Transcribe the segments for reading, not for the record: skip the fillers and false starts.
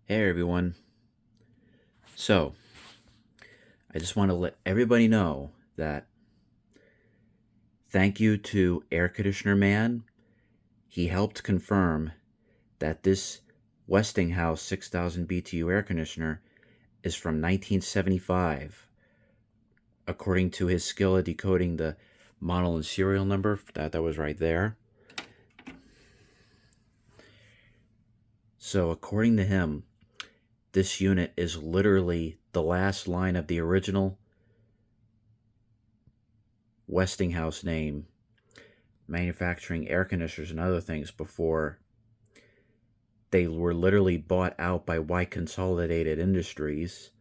Hey everyone. So, I just want to let everybody know that thank you to Air Conditioner Man. He helped confirm that this Westinghouse 6000 BTU air conditioner is from 1975, according to his skill at decoding the model and serial number. That was right there. So, according to him, this unit is literally the last line of the original Westinghouse name, manufacturing air conditioners and other things before they were literally bought out by Y Consolidated Industries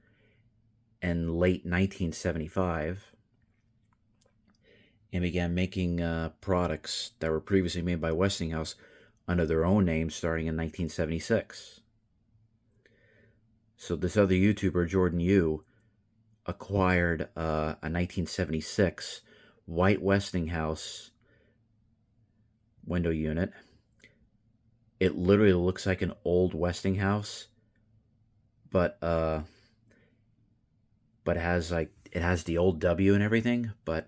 in late 1975 and began making products that were previously made by Westinghouse under their own name starting in 1976. So this other YouTuber, Jordan Yu, acquired a 1976 white Westinghouse window unit. It literally looks like an old Westinghouse, but it has the old W and everything, but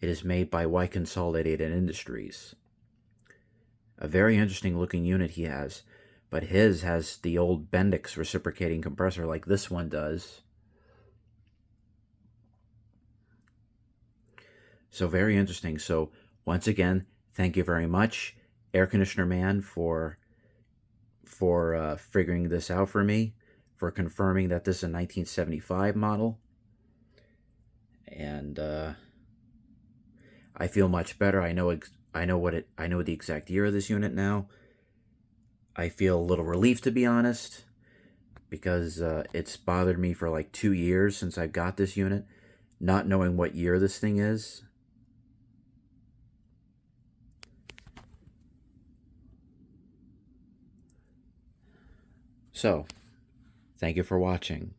it is made by Y Consolidated Industries. A very interesting looking unit he has, but his has the old Bendix reciprocating compressor like this one does. So very interesting. So once again, thank you very much, Air Conditioner Man, for figuring this out for me, for confirming that this is a 1975 model. And I feel much better. I know the exact year of this unit now. I feel a little relief, to be honest, because it's bothered me for like 2 years since I got this unit, not knowing what year this thing is. So, thank you for watching.